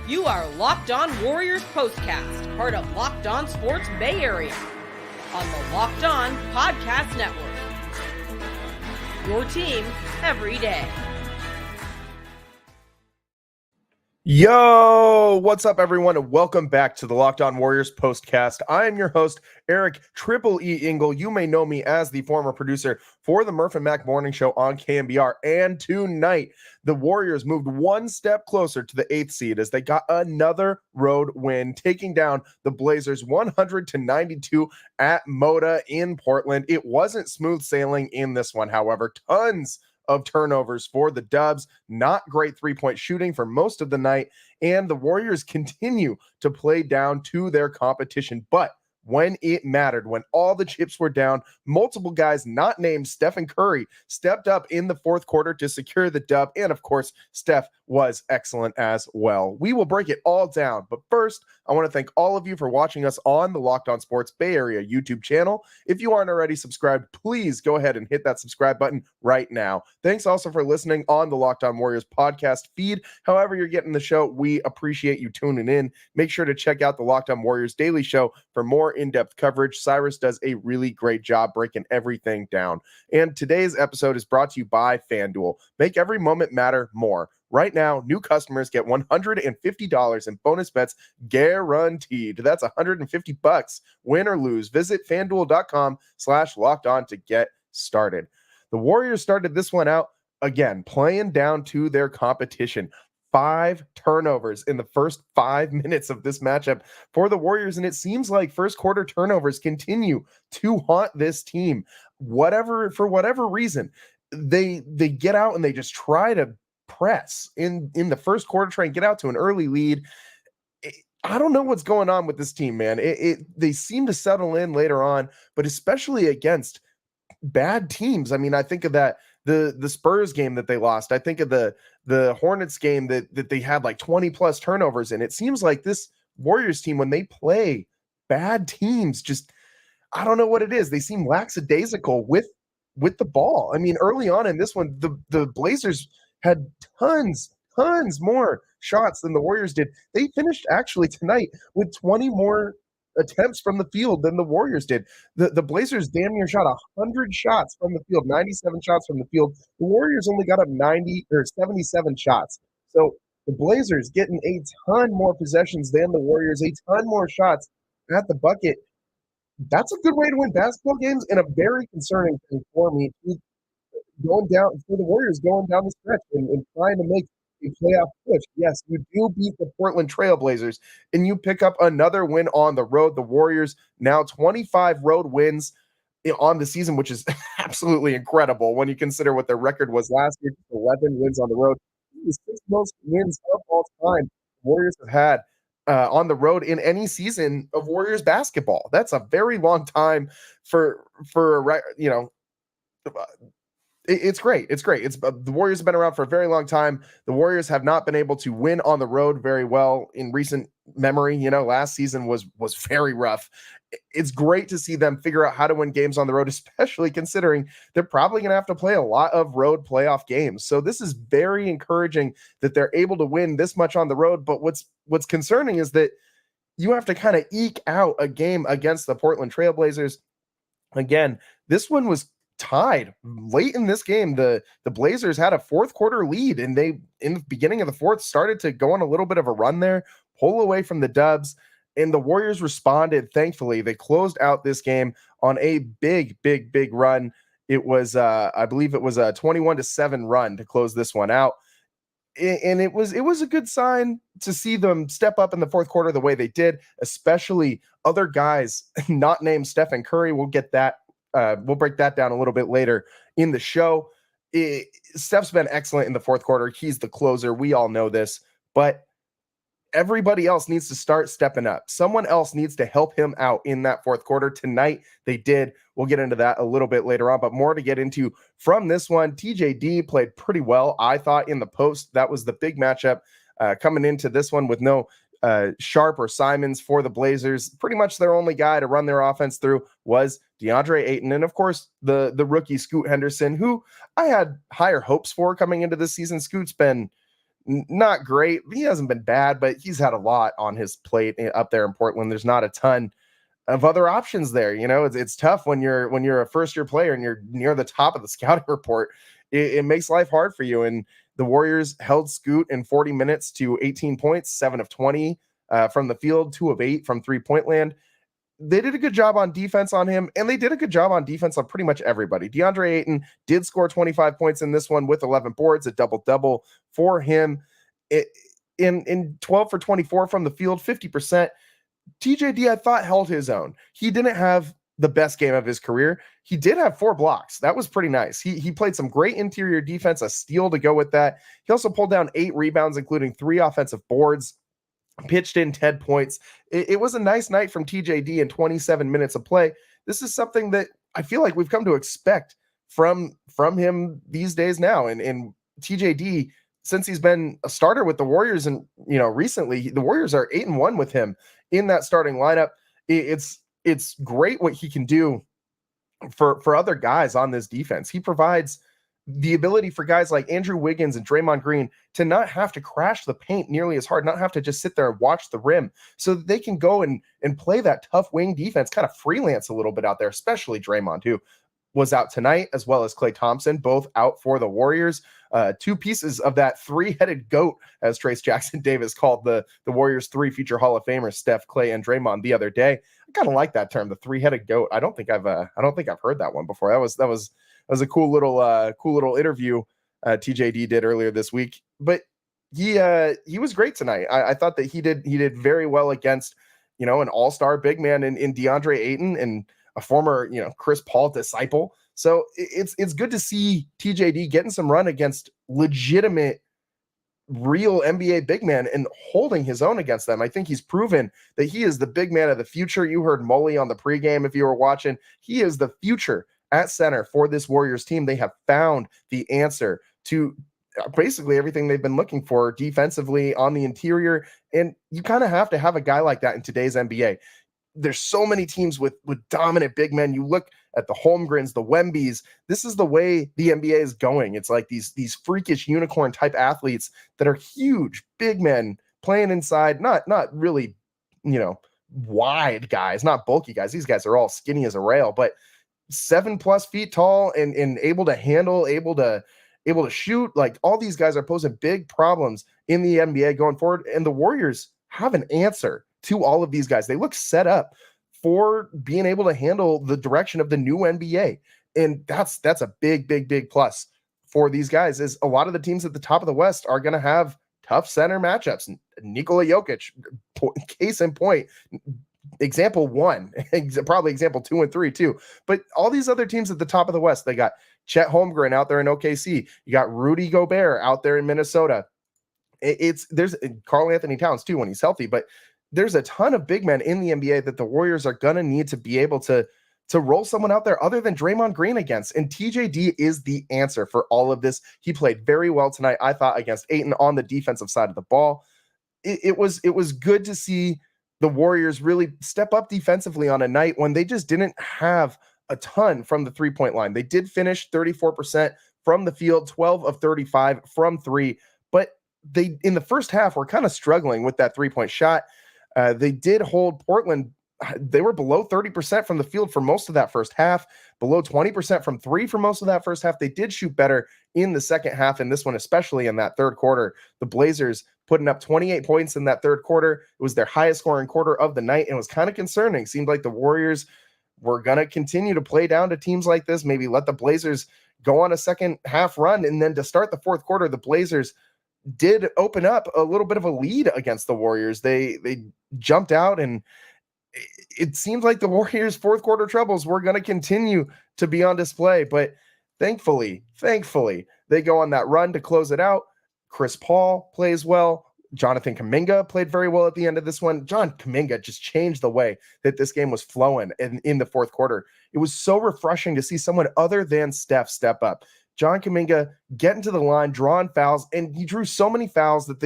You are Locked On Warriors Postcast, part of Locked On Sports Bay Area, on the Locked On Podcast Network. Your team every day. Yo, what's up, everyone, and welcome back to the Locked On Warriors Postcast. I am your host, Eric Triple E Engel. You may know me as the former producer for the Murph and Mac Morning Show on KMBR. And tonight, the Warriors moved one step closer to the 8th seed as they got another road win, taking down the Blazers 100-92 at Moda in Portland. It wasn't smooth sailing in this one, however. Tons of turnovers for the Dubs, not great three-point shooting for most of the night, and the Warriors continue to play down to their competition. But when it mattered, when all the chips were down, multiple guys not named Stephen Curry stepped up in the fourth quarter to secure the dub, and of course, Steph was excellent as well. We will break it all down, but first, I want to thank all of you for watching us on the Locked On Sports Bay Area YouTube channel. If you aren't already subscribed, please go ahead and hit that subscribe button right now. Thanks also for listening on the Locked On Warriors podcast feed. However you're getting the show, we appreciate you tuning in. Make sure to check out the Locked On Warriors Daily Show for more in-depth coverage. Cyrus does a really great job breaking everything down. And today's episode is brought to you by FanDuel. Make every moment matter more. Right now, new customers get $150 in bonus bets guaranteed. That's $150, win or lose. Visit FanDuel.com/lockedon to get started. The Warriors started this one out, again, playing down to their competition. 5 turnovers in the first 5 minutes of this matchup for the Warriors, and it seems like first quarter turnovers continue to haunt this team. For whatever reason, they get out and they just try to press in the first quarter, try and get out to an early lead. I don't know what's going on with this team, man. They seem to settle in later on, but especially against bad teams. I mean, I think of that the Spurs game that they lost. I think of the Hornets game that they had like 20 plus turnovers in. It seems like this Warriors team, when they play bad teams, just I don't know what it is. They seem lackadaisical with the ball. I mean, early on in this one, the Blazers had tons more shots than the Warriors did. They finished actually tonight with 20 more attempts from the field than the Warriors did. The Blazers damn near shot 100 shots from the field, 97 shots from the field. The Warriors only got up 77 shots. So the Blazers getting a ton more possessions than the Warriors, a ton more shots at the bucket. That's a good way to win basketball games, and a very concerning thing for me going down for the Warriors going down the stretch and trying to make a playoff push. Yes, you do beat the Portland Trailblazers, and you pick up another win on the road. The Warriors now 25 road wins on the season, which is absolutely incredible when you consider what their record was last year. 11 wins on the road. The 6th most wins of all time the Warriors have had on the road in any season of Warriors basketball. That's a very long time for It's great. It's great. The Warriors have been around for a very long time. The Warriors have not been able to win on the road very well in recent memory. Last season was very rough. It's great to see them figure out how to win games on the road, especially considering they're probably going to have to play a lot of road playoff games. So this is very encouraging that they're able to win this much on the road. But what's concerning is that you have to kind of eke out a game against the Portland Trailblazers. Again, this one was tied late in this game. The Blazers had a fourth quarter lead, and they in the beginning of the fourth started to go on a little bit of a run there, pull away from the Dubs, and the Warriors responded. Thankfully, they closed out this game on a big run. It was I believe it was a 21-7 run to close this one out, and it was a good sign to see them step up in the fourth quarter the way they did, especially other guys not named Stephen Curry. We'll get that. We'll break that down a little bit later in the show. Steph's been excellent in the fourth quarter. He's the closer. We all know this, but everybody else needs to start stepping up. Someone else needs to help him out in that fourth quarter. Tonight, they did. We'll get into that a little bit later on, but more to get into from this one. TJD played pretty well, I thought, in the post. That was the big matchup coming into this one with no Sharp or Simons for the Blazers. Pretty much their only guy to run their offense through was DeAndre Ayton, and of course the rookie Scoot Henderson, who I had higher hopes for coming into this season. Scoot's been Not great. He hasn't been bad, but he's had a lot on his plate up there in Portland. There's not a ton of other options there. It's tough when you're a first year player and you're near the top of the scouting report. It makes life hard for you. And the Warriors held Scoot in 40 minutes to 18 points, 7 of 20 from the field, 2 of 8 from 3-point land. They did a good job on defense on him, and they did a good job on defense on pretty much everybody. DeAndre Ayton did score 25 points in this one with 11 boards, a double-double for him. In 12 for 24 from the field, 50%. TJD, I thought, held his own. He didn't have the best game of his career. He did have 4 blocks. That was pretty nice. He played some great interior defense, a steal to go with that. He also pulled down 8 rebounds, including 3 offensive boards, pitched in 10 points. It was a nice night from TJD in 27 minutes of play. This is something that I feel like we've come to expect from him these days now. And TJD, since he's been a starter with the Warriors, and recently the Warriors are 8-1 with him in that starting lineup. It's great what he can do for other guys on this defense. He provides the ability for guys like Andrew Wiggins and Draymond Green to not have to crash the paint nearly as hard, not have to just sit there and watch the rim, so that they can go and play that tough wing defense, kind of freelance a little bit out there, especially Draymond, who was out tonight, as well as Klay Thompson, both out for the Warriors. 2 pieces of that 3-headed goat, as Trace Jackson Davis called the Warriors 3 future Hall of Famers, Steph, Klay, and Draymond, the other day. I kind of like that term, the 3-headed goat. I don't think I've heard that one before. That was a cool little interview TJD did earlier this week. But he was great tonight. I thought that he did very well against an all-star big man in DeAndre Ayton and a former Chris Paul disciple. So it's good to see TJD getting some run against legitimate, real NBA big man and holding his own against them. I think he's proven that he is the big man of the future. You heard Mully on the pregame if you were watching. He is the future at center for this Warriors team. They have found the answer to basically everything they've been looking for defensively on the interior. And you kind of have to have a guy like that in today's NBA. There's so many teams with dominant big men. You look at the Holmgrens, the Wembys. This is the way the NBA is going. It's like these freakish unicorn type athletes that are huge, big men playing inside, not really, wide guys, not bulky guys. These guys are all skinny as a rail, but 7+ feet tall and able to handle, able to shoot. Like, all these guys are posing big problems in the NBA going forward. And the Warriors have an answer to all of these guys. They look set up for being able to handle the direction of the new NBA. And that's a big plus for these guys, is a lot of the teams at the top of the West are going to have tough center matchups. Nikola Jokic, case in point, example 1, probably example 2 and 3 too. But all these other teams at the top of the West, they got Chet Holmgren out there in OKC. You got Rudy Gobert out there in Minnesota. There's Karl Anthony Towns too when he's healthy, but there's a ton of big men in the NBA that the Warriors are going to need to be able to roll someone out there other than Draymond Green against. And TJD is the answer for all of this. He played very well tonight, I thought, against Ayton on the defensive side of the ball. It was good to see the Warriors really step up defensively on a night when they just didn't have a ton from the 3-point line. They did finish 34% from the field, 12 of 35 from 3, but they, in the first half, were kind of struggling with that 3-point shot. They did hold Portland. They were below 30% from the field for most of that first half, below 20% from 3 for most of that first half. They did shoot better in the second half, in this one, especially in that third quarter. The Blazers putting up 28 points in that third quarter. It was their highest scoring quarter of the night, and it was kind of concerning. Seemed like the Warriors were going to continue to play down to teams like this, maybe let the Blazers go on a second half run, and then to start the fourth quarter, the Blazers did open up a little bit of a lead against the Warriors. They jumped out, and it seems like the Warriors' fourth quarter troubles were going to continue to be on display. But thankfully, they go on that run to close it out. Chris Paul plays well. Jonathan Kuminga played very well at the end of this one. John Kuminga just changed the way that this game was flowing in the fourth quarter. It was so refreshing to see someone other than Steph step up. John Kuminga getting to the line, drawing fouls, and he drew so many fouls that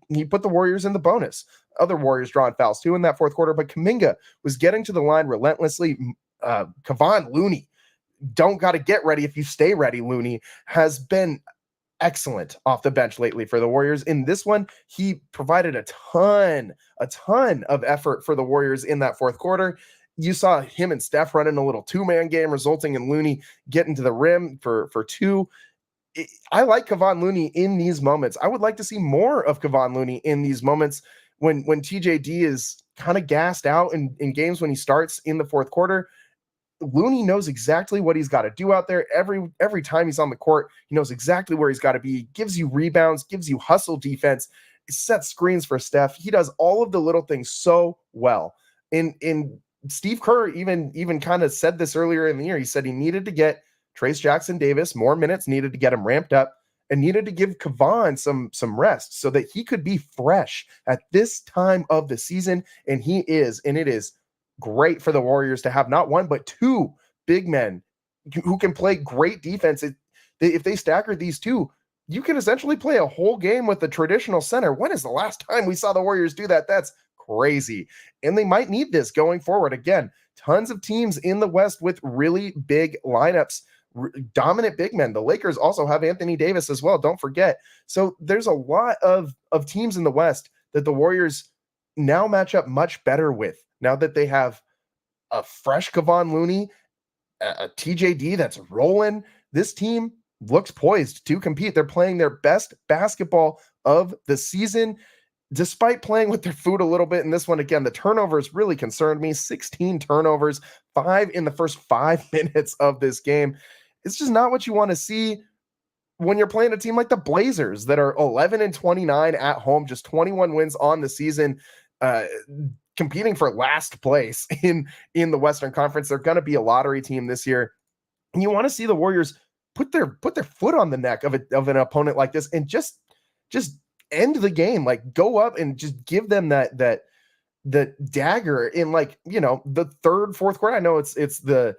he put the Warriors in the bonus. Other Warriors drawing fouls too in that fourth quarter, but Kuminga was getting to the line relentlessly. Kevon Looney, don't got to get ready if you stay ready. Looney has been excellent off the bench lately for the Warriors. In this one, he provided a ton of effort for the Warriors in that fourth quarter. You saw him and Steph running a little two-man game, resulting in Looney getting to the rim for two. I like Kevon Looney in these moments. I would like to see more of Kevon Looney in these moments when TJD is kind of gassed out in games when he starts in the fourth quarter. Looney knows exactly what he's got to do out there. Every time he's on the court, he knows exactly where he's got to be. Gives you rebounds, gives you hustle defense, sets screens for Steph. He does all of the little things so well. In Steve Kerr even kind of said this earlier in the year. He said he needed to get Trayce Jackson-Davis more minutes, needed to get him ramped up, and needed to give Kevon some rest so that he could be fresh at this time of the season. And he is, and it is great for the Warriors to have not one, but two big men who can play great defense. If they stagger these two, you can essentially play a whole game with the traditional center. When is the last time we saw the Warriors do that? That's crazy. And they might need this going forward. Again, tons of teams in the West with really big lineups, dominant big men. The Lakers also have Anthony Davis as well. Don't forget. So there's a lot of teams in the West that the Warriors now match up much better with. Now that they have a fresh Kevon Looney, a TJD that's rolling, this team looks poised to compete. They're playing their best basketball of the season, despite playing with their food a little bit in this one. Again, the turnovers really concerned me. 16 turnovers, 5 in the first 5 minutes of this game. It's just not what you want to see when you're playing a team like the Blazers that are 11-29 at home, just 21 wins on the season, competing for last place in the Western Conference. They're going to be a lottery team this year. And you want to see the Warriors put their foot on the neck of an opponent like this and just end the game, like go up and just give them that dagger in, like, you know, the third, fourth quarter. I know it's the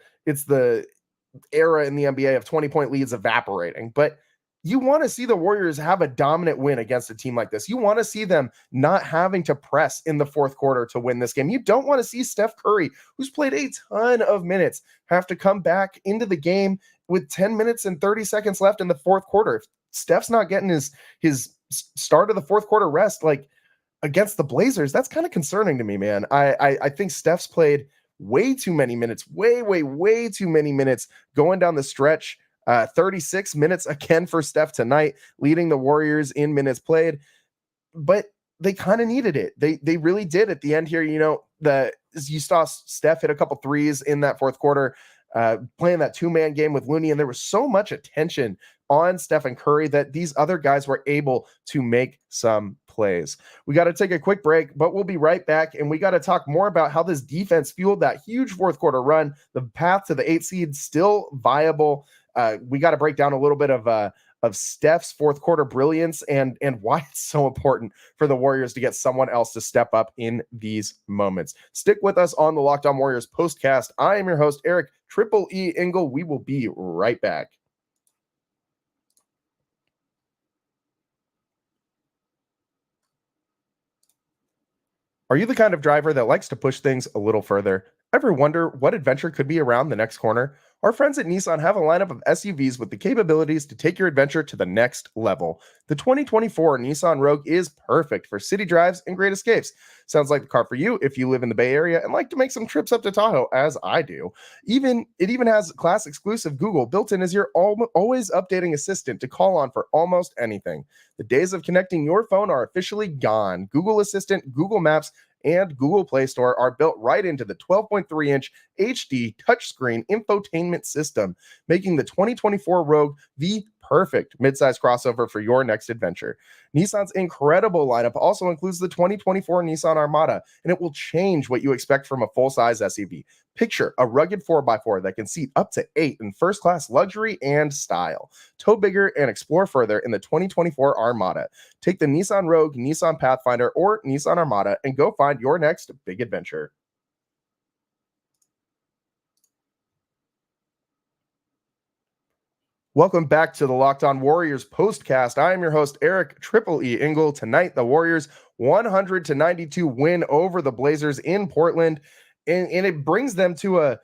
era in the NBA of 20-point leads evaporating, but you want to see the Warriors have a dominant win against a team like this. You want to see them not having to press in the fourth quarter to win this game. You don't want to see Steph Curry, who's played a ton of minutes, have to come back into the game with 10 minutes and 30 seconds left in the fourth quarter. If Steph's not getting his start of the fourth quarter rest, like against the Blazers, that's kind of concerning to me, man. I think Steph's played way too many minutes, way too many minutes going down the stretch. 36 minutes again for Steph tonight, leading the Warriors in minutes played, but they kind of needed it. They really did at the end here. You know, you saw Steph hit a couple threes in that fourth quarter, playing that two-man game with Looney, and there was so much attention on Stephen Curry that these other guys were able to make some plays. We got to take a quick break, but we'll be right back, and we got to talk more about how this defense fueled that huge fourth quarter run. The path to the 8 seed still viable. We got to break down a little bit of Steph's fourth quarter brilliance and why it's so important for the Warriors to get someone else to step up in these moments. Stick with us on the Locked On Warriors postcast. I am your host, Eric Triple E Engel. We will be right back. Are you the kind of driver that likes to push things a little further? Ever wonder what adventure could be around the next corner? Our friends at Nissan have a lineup of SUVs with the capabilities to take your adventure to the next level. The 2024 Nissan Rogue is perfect for city drives and great escapes. Sounds like the car for you if you live in the Bay Area and like to make some trips up to Tahoe, as I do. It even has class exclusive Google built in as your always updating assistant to call on for almost anything. The days of connecting your phone are officially gone. Google Assistant, Google Maps, and Google Play Store are built right into the 12.3-inch HD touchscreen infotainment system, making the 2024 Rogue the perfect midsize crossover for your next adventure. Nissan's incredible lineup also includes the 2024 Nissan Armada, and it will change what you expect from a full-size SUV. Picture a rugged 4x4 that can seat up to 8 in first-class luxury and style. Tow bigger and explore further in the 2024 Armada. Take the Nissan Rogue, Nissan Pathfinder, or Nissan Armada and go find your next big adventure. Welcome back to the Locked On Warriors postcast. I am your host, Eric Triple E Engel. Tonight, the Warriors 100-92 win over the Blazers in Portland, and it brings them to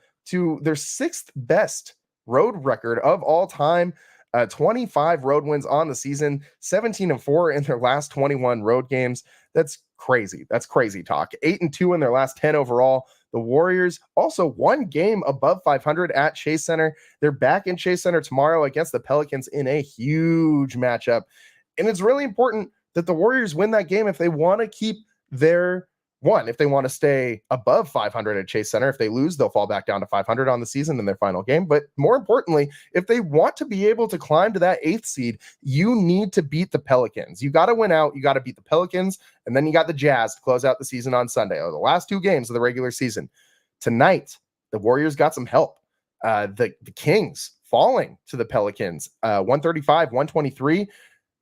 their 6th best road record of all time. 25 road wins on the season, 17-4 in their last 21 road games. That's crazy. That's crazy talk. 8-2 in their last 10 overall. The Warriors also one game above 500 at Chase Center. They're back in Chase Center tomorrow against the Pelicans in a huge matchup. And it's really important that the Warriors win that game if they want to keep their if they want to stay above 500 at Chase Center. If they lose, they'll fall back down to 500 on the season in their final game. But more importantly, if they want to be able to climb to that 8th seed, you need to beat the Pelicans. You got to win out. You got to beat the Pelicans. And then you got the Jazz to close out the season on Sunday, or the last 2 games of the regular season. Tonight, the Warriors got some help. The Kings falling to the Pelicans, 135-123.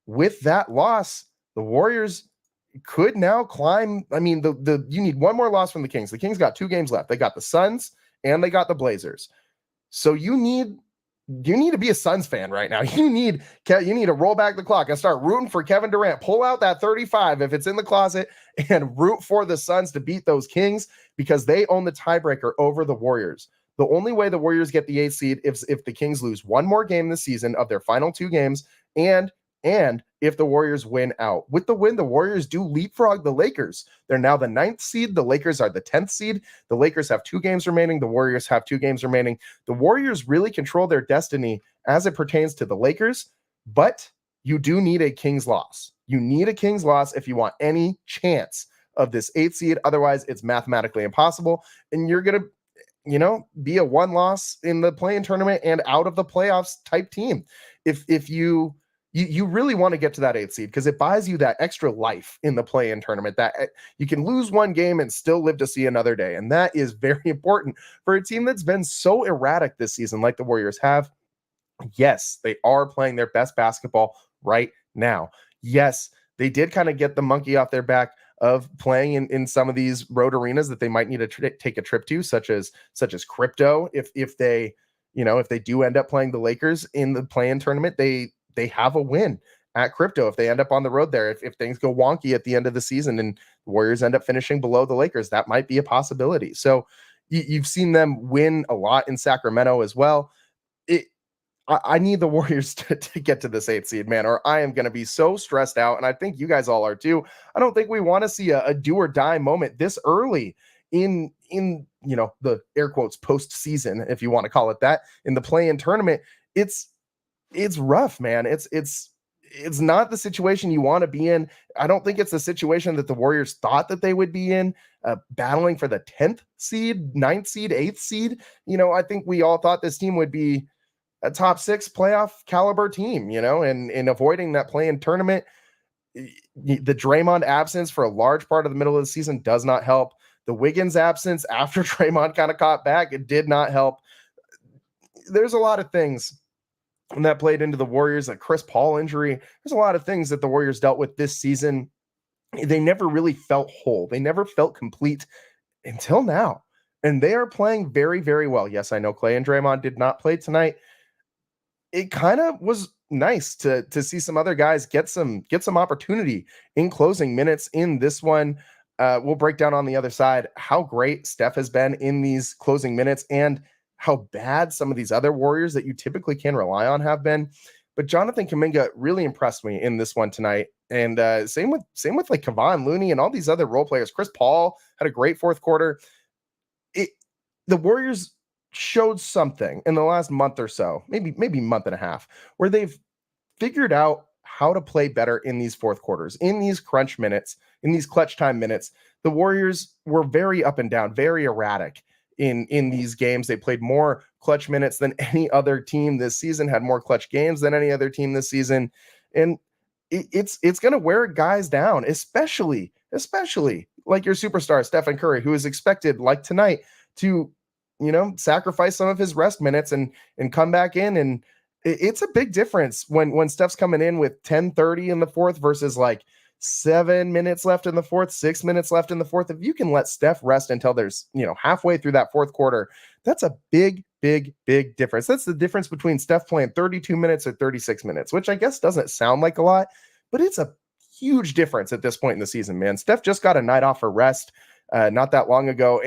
With that loss, the Warriors could now climb. I mean, you need one more loss from the Kings. The Kings got 2 games left. They got the Suns and they got the Blazers. So you need to be a Suns fan right now. You need to roll back the clock and start rooting for Kevin Durant. Pull out that 35 if it's in the closet and root for the Suns to beat those Kings, because they own the tiebreaker over the Warriors. The only way the Warriors get the 8th seed if the Kings lose one more game this season of their final 2 games, and if the Warriors win out. With the win, the Warriors do leapfrog the Lakers. They're now the 9th seed. The Lakers are the 10th seed. The Lakers have 2 games remaining. The Warriors have 2 games remaining. The Warriors really control their destiny as it pertains to the Lakers, but you do need a Kings loss. You need a Kings loss if you want any chance of this 8th seed. Otherwise, it's mathematically impossible, and you're going to be a 1 loss in the play-in tournament and out of the playoffs type team. If you really want to get to that 8th seed, because it buys you that extra life in the play-in tournament, that you can lose one game and still live to see another day. And that is very important for a team that's been so erratic this season, like the Warriors have. Yes, they are playing their best basketball right now. Yes, they did kind of get the monkey off their back of playing in some of these road arenas that they might need to take a trip to, such as crypto. If they do end up playing the Lakers in the play-in tournament, they have a win at crypto if they end up on the road there. If things go wonky at the end of the season and the Warriors end up finishing below the Lakers, that might be a possibility. So you've seen them win a lot in Sacramento as well. I need the Warriors to get to this 8th seed, man, or I am going to be so stressed out. And I think you guys all are too. I don't think we want to see a do or die moment this early in the air quotes postseason, if you want to call it that, in the play-in tournament. It's rough, man. It's not the situation you want to be in. I don't think it's the situation that the Warriors thought that they would be in, battling for the 10th seed, 9th seed, 8th seed. I think we all thought this team would be a top 6 playoff caliber team, and avoiding that play-in tournament. The Draymond absence for a large part of the middle of the season does not help. The Wiggins absence after Draymond kind of caught back, it did not help. There's a lot of things that played into the Warriors, a Chris Paul injury. There's a lot of things that the Warriors dealt with this season. They never really felt whole. They never felt complete until now. And they are playing very, very well. Yes, I know Klay and Draymond did not play tonight. It kind of was nice to see some other guys get some opportunity in closing minutes in this one. We'll break down on the other side how great Steph has been in these closing minutes and how bad some of these other Warriors that you typically can rely on have been. But Jonathan Kuminga really impressed me in this one tonight. And same with like Kevon Looney and all these other role players. Chris Paul had a great 4th quarter. The Warriors showed something in the last month or so, maybe month and a half, where they've figured out how to play better in these 4th quarters, in these crunch minutes, in these clutch time minutes. The Warriors were very up and down, very erratic in these games. They played more clutch minutes than any other team this season, had more clutch games than any other team this season. And it's going to wear guys down, especially like your superstar, Stephen Curry, who is expected, like tonight, to sacrifice some of his rest minutes and come back in. And it's a big difference when Steph's coming in with 10:30 in the 4th versus like 7 minutes left in the 4th, 6 minutes left in the 4th. If you can let Steph rest until there's, halfway through that 4th quarter, that's a big, big, big difference. That's the difference between Steph playing 32 minutes or 36 minutes, which I guess doesn't sound like a lot, but it's a huge difference at this point in the season, man. Steph just got a night off for rest not that long ago.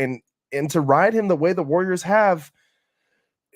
And to ride him the way the Warriors have,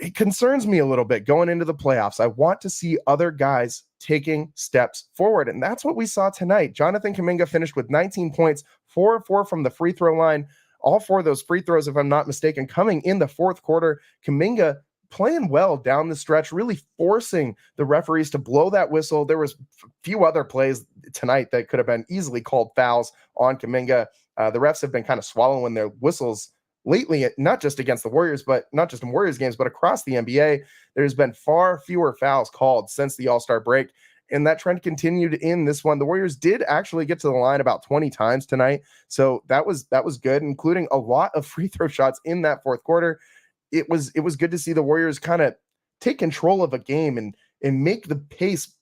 it concerns me a little bit going into the playoffs. I want to see other guys taking steps forward, and that's what we saw tonight. Jonathan Kuminga finished with 19 points, 4 of 4 from the free throw line. All 4 of those free throws, if I'm not mistaken, coming in the fourth quarter. Kuminga playing well down the stretch, really forcing the referees to blow that whistle. There was a few other plays tonight that could have been easily called fouls on Kuminga. The refs have been kind of swallowing their whistles lately, not just against the Warriors, but not just in Warriors games, but across the NBA. There's been far fewer fouls called since the All-Star break, and that trend continued in this one. The Warriors did actually get to the line about 20 times tonight, so that was good, including a lot of free throw shots in that fourth quarter. It was good to see the Warriors kind of take control of a game and make the pace,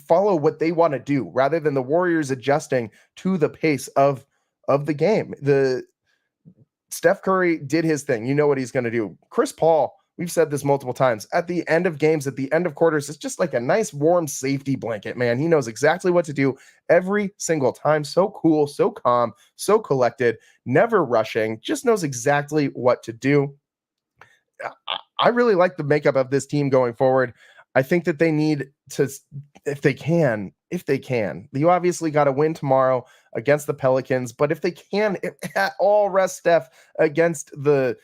follow what they want to do, rather than the Warriors adjusting to the pace of the game. Steph Curry did his thing. You know what he's going to do. Chris Paul, we've said this multiple times, at the end of games, at the end of quarters, it's just like a nice warm safety blanket, man. He knows exactly what to do every single time. So cool, so calm, so collected, never rushing, just knows exactly what to do. I really like the makeup of this team going forward. I think that they need to, if they can, you obviously got to win tomorrow against the Pelicans, but if they can at all rest Steph against the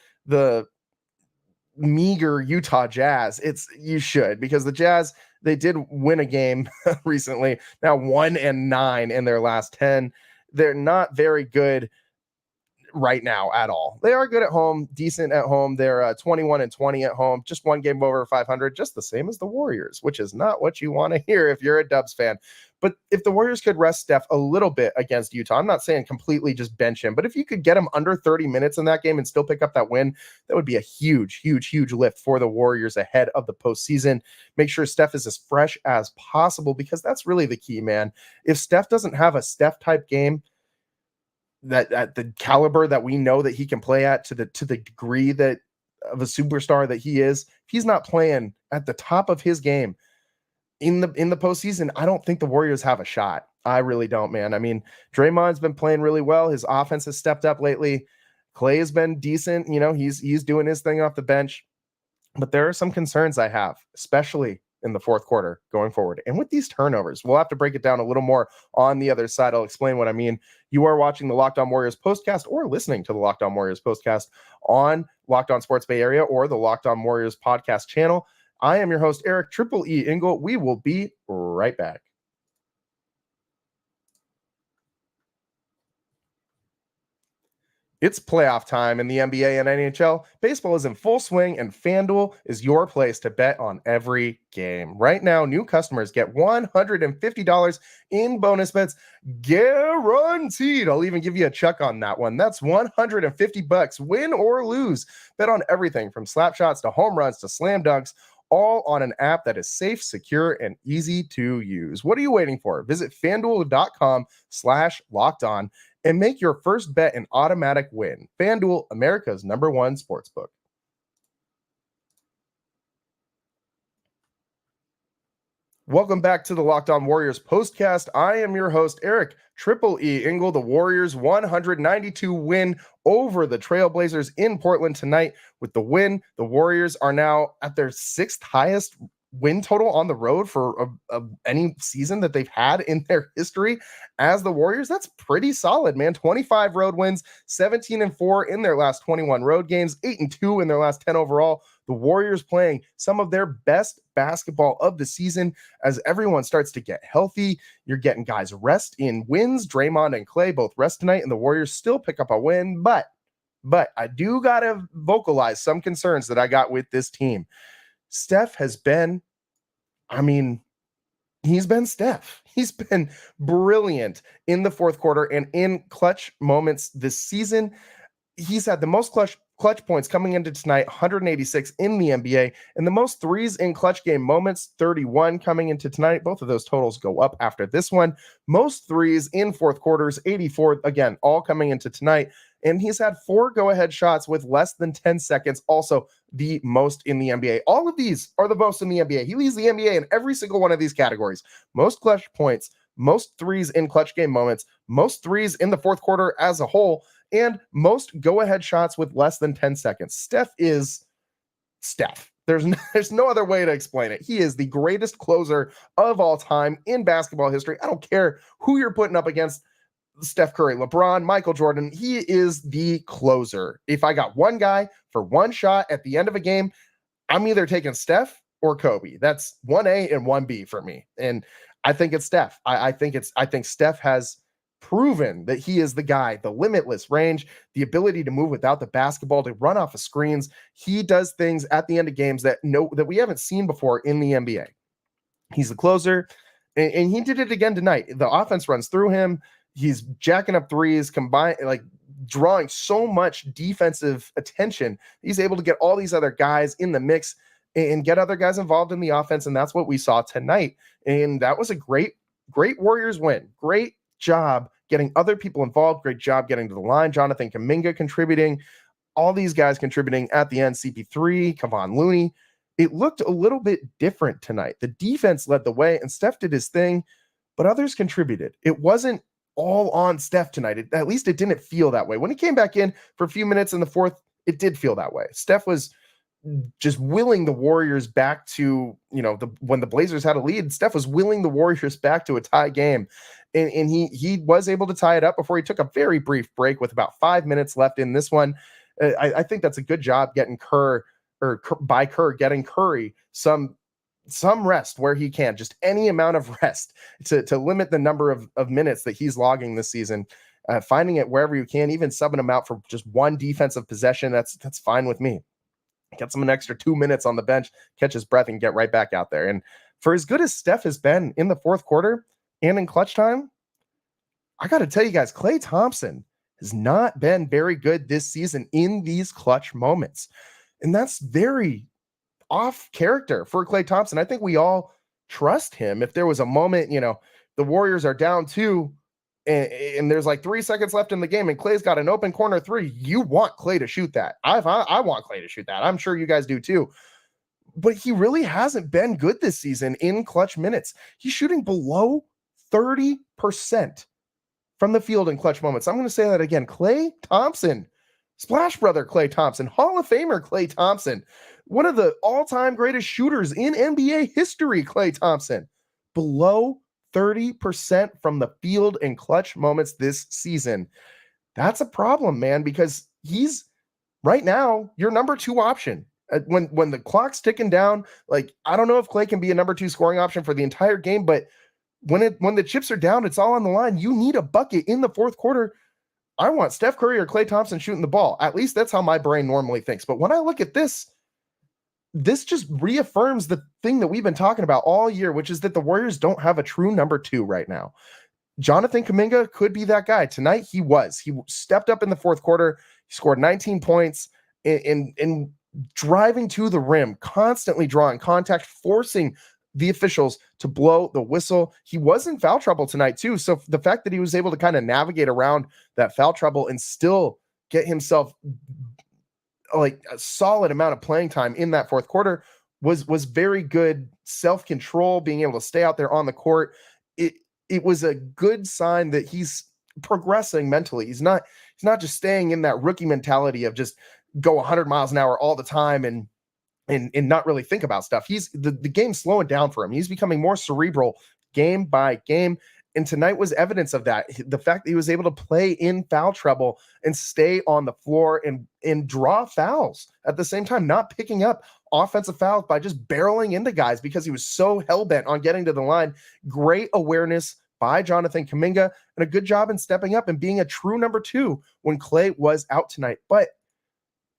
meager Utah Jazz, you should, because the Jazz, they did win a game recently, now 1-9 in their last 10. They're not very good right now at all. They are good at home, decent at home. They're 21-20 at home, just one game over 500, just the same as the Warriors, which is not what you want to hear if you're a Dubs fan. But if the Warriors could rest Steph a little bit against Utah, I'm not saying completely just bench him, but if you could get him under 30 minutes in that game and still pick up that win, that would be a huge, huge, huge lift for the Warriors ahead of the postseason. Make sure Steph is as fresh as possible, because that's really the key, man. If Steph doesn't have a Steph type game, that at the caliber that we know that he can play at, to the degree that of a superstar that he is, if he's not playing at the top of his game in the postseason, I don't think the Warriors have a shot. I really don't, man. I mean, Draymond's been playing really well. His offense has stepped up lately. Klay has been decent. He's doing his thing off the bench, but there are some concerns I have, especially in the fourth quarter going forward. And with these turnovers, we'll have to break it down a little more on the other side. I'll explain what I mean. You are watching the Locked On Warriors postcast, or listening to the Locked On Warriors postcast on Locked On Sports Bay Area or the Locked On Warriors podcast channel. I am your host, Eric Triple E Engel. We will be right back. It's playoff time in the NBA and NHL. Baseball is in full swing, and FanDuel is your place to bet on every game. Right now, new customers get $150 in bonus bets guaranteed. I'll even give you a check on that one. That's $150, win or lose. Bet on everything from slap shots to home runs to slam dunks, all on an app that is safe, secure, and easy to use. What are you waiting for? Visit FanDuel.com/lockedon and make your first bet an automatic win. FanDuel, America's #1 sportsbook. Welcome back to the Locked On Warriors postcast. I am your host, Eric Triple E Engel. The Warriors 192 win over the Trailblazers in Portland tonight. With the win, the Warriors are now at their 6th highest win total on the road for any season that they've had in their history as the Warriors. That's pretty solid, man. 25 road wins, 17-4 in their last 21 road games, 8-2 in their last 10 overall. The Warriors playing some of their best basketball of the season as everyone starts to get healthy. You're getting guys rest in wins. Draymond and Klay both rest tonight, and the Warriors still pick up a win. But I do got to vocalize some concerns that I got with this team. Steph has been, he's been Steph. He's been brilliant in the fourth quarter and in clutch moments this season. He's had the most clutch points coming into tonight, 186 in the NBA, and the most threes in clutch game moments, 31 coming into tonight. Both of those totals go up after this one. Most threes in fourth quarters, 84, again, all coming into tonight. And he's had 4 go-ahead shots with less than 10 seconds, also the most in the NBA. All of these are the most in the NBA. He leads the NBA in every single one of these categories. Most clutch points, most threes in clutch game moments, most threes in the fourth quarter as a whole, and most go-ahead shots with less than 10 seconds. Steph is Steph. There's no other way to explain it. He is the greatest closer of all time in basketball history. I don't care who you're putting up against, Steph Curry, LeBron, Michael Jordan. He is the closer. If I got one guy for one shot at the end of a game, I'm either taking Steph or Kobe. That's 1A and 1B for me. And I think it's Steph. I think Steph has proven that he is the guy, the limitless range, the ability to move without the basketball, to run off of screens. He does things at the end of games that we haven't seen before in the NBA. He's the closer, and he did it again tonight. The offense runs through him. He's jacking up threes, drawing so much defensive attention. He's able to get all these other guys in the mix and get other guys involved in the offense, and that's what we saw tonight. And that was a great Warriors win. Great job getting other people involved. Great job getting to the line. Jonathan Kuminga contributing. All these guys contributing at the end. CP3, Kevon Looney. It looked a little bit different tonight. The defense led the way, and Steph did his thing, but others contributed. It wasn't all on Steph tonight. At least it didn't feel that way. When he came back in for a few minutes in the fourth, it did feel that way. Steph was just willing the Warriors back to, when the Blazers had a lead, Steph was willing the Warriors back to a tie game. And he was able to tie it up before he took a very brief break with about 5 minutes left in this one. I think that's a good job getting Kerr getting Curry some rest where he can, just any amount of rest to limit the number of minutes that he's logging this season, finding it wherever you can, even subbing him out for just one defensive possession. That's fine with me. Get him an extra 2 minutes on the bench, catch his breath, and get right back out there. And for as good as Steph has been in the fourth quarter and in clutch time, I got to tell you guys, Klay Thompson has not been very good this season in these clutch moments. And that's very off character for Klay Thompson. I think we all trust him. If there was a moment, the Warriors are down 2 and there's like 3 seconds left in the game and Klay's got an open corner 3, you want Klay to shoot that. I want Klay to shoot that. I'm sure you guys do too. But he really hasn't been good this season in clutch minutes. He's shooting below 30% from the field in clutch moments. I'm going to say that again. Klay Thompson, Splash Brother Klay Thompson, Hall of Famer Klay Thompson, one of the all-time greatest shooters in NBA history, Klay Thompson, below 30% from the field in clutch moments this season. That's a problem, man, because he's right now your number 2 option. When the clock's ticking down, I don't know if Klay can be a number 2 scoring option for the entire game, but when the chips are down, it's all on the line. You need a bucket in the fourth quarter. I want Steph Curry or Klay Thompson shooting the ball. At least that's how my brain normally thinks. But when I look at this just reaffirms the thing that we've been talking about all year, which is that the Warriors don't have a true number 2 right now. Jonathan Kuminga could be that guy. Tonight, he was. He stepped up in the fourth quarter. He scored 19 points in driving to the rim, constantly drawing contact, forcing the officials to blow the whistle. He was in foul trouble tonight too. So the fact that he was able to kind of navigate around that foul trouble and still get himself a solid amount of playing time in that fourth quarter was very good. Self-control, being able to stay out there on the court. It was a good sign that he's progressing mentally. He's not just staying in that rookie mentality of just go 100 miles an hour all the time and not really think about stuff. The game's slowing down for him. He's becoming more cerebral game by game. And tonight was evidence of that. The fact that he was able to play in foul trouble and stay on the floor and draw fouls at the same time, not picking up offensive fouls by just barreling into guys because he was so hell-bent on getting to the line. Great awareness by Jonathan Kuminga and a good job in stepping up and being a true number 2 when Klay was out tonight. But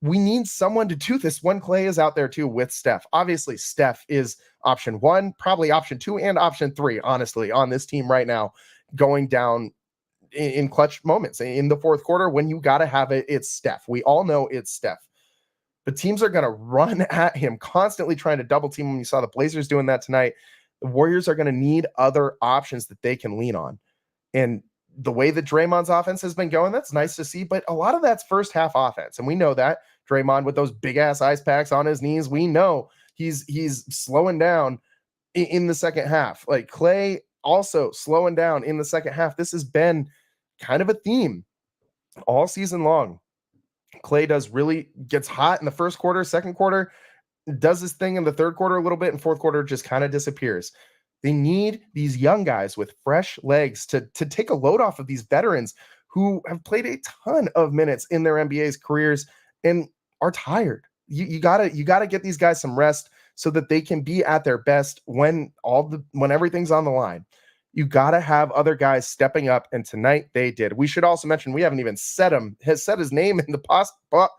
we need someone to do this when Klay is out there too with Steph. Obviously, Steph is option 1, probably option 2, and option 3, honestly, on this team right now, going down in clutch moments. In the fourth quarter, when you got to have it, it's Steph. We all know it's Steph. But teams are going to run at him, constantly trying to double team him. You saw the Blazers doing that tonight. The Warriors are going to need other options that they can lean on. And the way that Draymond's offense has been going, that's nice to see, but a lot of that's first half offense. And we know that Draymond with those big ass ice packs on his knees, we know he's slowing down in the second half. Klay also slowing down in the second half. This has been kind of a theme all season long. Klay gets hot in the first quarter, second quarter, does this thing in the third quarter a little bit, and fourth quarter just kind of disappears. They need these young guys with fresh legs to take a load off of these veterans who have played a ton of minutes in their NBA's careers and are tired. You gotta get these guys some rest so that they can be at their best when everything's on the line. You gotta have other guys stepping up, and tonight they did. We should also mention we haven't even said his name in the postcast.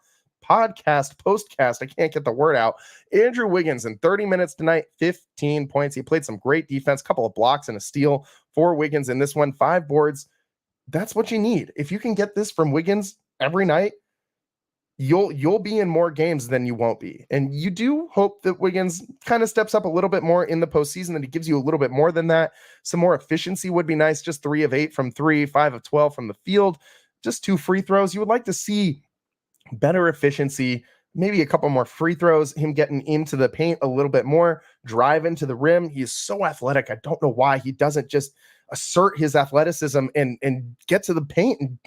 I can't get the word out. Andrew Wiggins in 30 minutes tonight, 15 points. He played some great defense, couple of blocks and a steal for Wiggins in this one, 5 boards. That's what you need. If you can get this from Wiggins every night, you'll be in more games than you won't be. And you do hope that Wiggins kind of steps up a little bit more in the postseason, that he gives you a little bit more than that. Some more efficiency would be nice. Just 3 of 8 from 3, 5 of 12 from the field, just 2 free throws. You would like to see better efficiency, maybe a couple more free throws, him getting into the paint a little bit more, drive into the rim. He is so athletic. I don't know why he doesn't just assert his athleticism and get to the paint and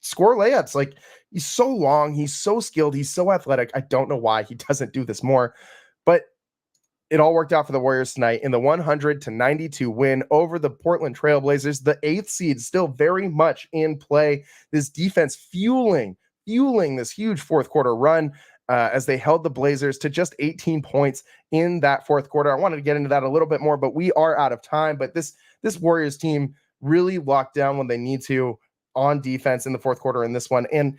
score layups. Like, he's so long, he's so skilled, he's so athletic. I don't know why he doesn't do this more, but it all worked out for the Warriors tonight in the 100-92 win over the Portland Trailblazers. The 8th seed still very much in play. This defense fueling this huge fourth quarter run as they held the Blazers to just 18 points in that fourth quarter. I wanted to get into that a little bit more, but we are out of time. But this Warriors team really locked down when they need to on defense in the fourth quarter in this one. And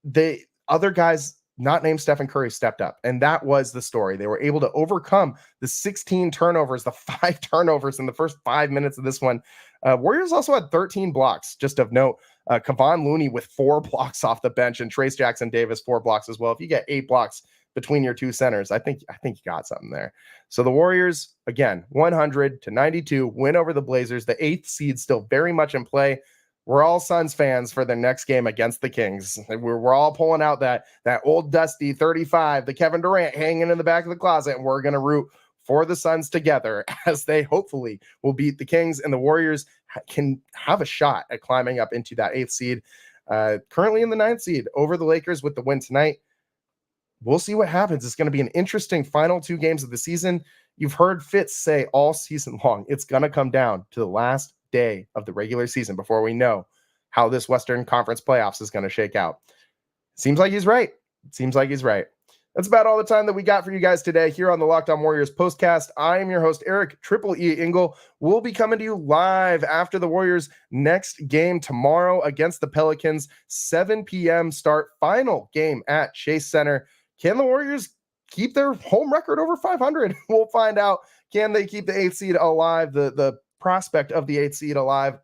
the other guys not named Stephen Curry stepped up. And that was the story. They were able to overcome the 16 turnovers, the 5 turnovers in the first 5 minutes of this one. Warriors also had 13 blocks, just of note. Kevon Looney with 4 blocks off the bench, and Trace Jackson Davis 4 blocks as well. If you get 8 blocks between your 2 centers, I think you got something there. So the Warriors, again, 100-92 win over the Blazers. The 8th seed still very much in play. We're all Suns fans for their next game against the Kings. We're all pulling out that old dusty 35, the Kevin Durant hanging in the back of the closet, and we're going to root for the Suns together as they hopefully will beat the Kings, and the Warriors can have a shot at climbing up into that 8th seed. Currently in the 9th seed over the Lakers with the win tonight. We'll see what happens. It's going to be an interesting final 2 games of the season. You've heard Fitz say all season long, it's going to come down to the last day of the regular season before we know how this Western Conference playoffs is going to shake out. Seems like he's right. That's about all the time that we got for you guys today here on the Locked On Warriors postcast. I am your host, Eric Triple E Engel. We'll be coming to you live after the Warriors' next game tomorrow against the Pelicans. 7 p.m. start, final game at Chase Center. Can the Warriors keep their home record over 500? We'll find out. Can they keep the 8th seed alive? The prospect of the 8th seed alive,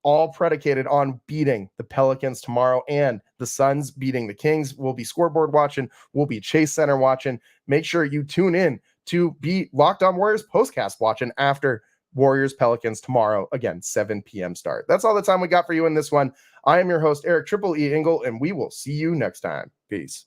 all predicated on beating the Pelicans tomorrow and the Suns beating the Kings. We'll be scoreboard watching. We'll be Chase Center watching. Make sure you tune in to be Locked On Warriors postcast watching after Warriors Pelicans tomorrow. Again, 7 p.m. start. That's all the time we got for you in this one. I am your host, Eric Triple E Engel, and we will see you next time. Peace.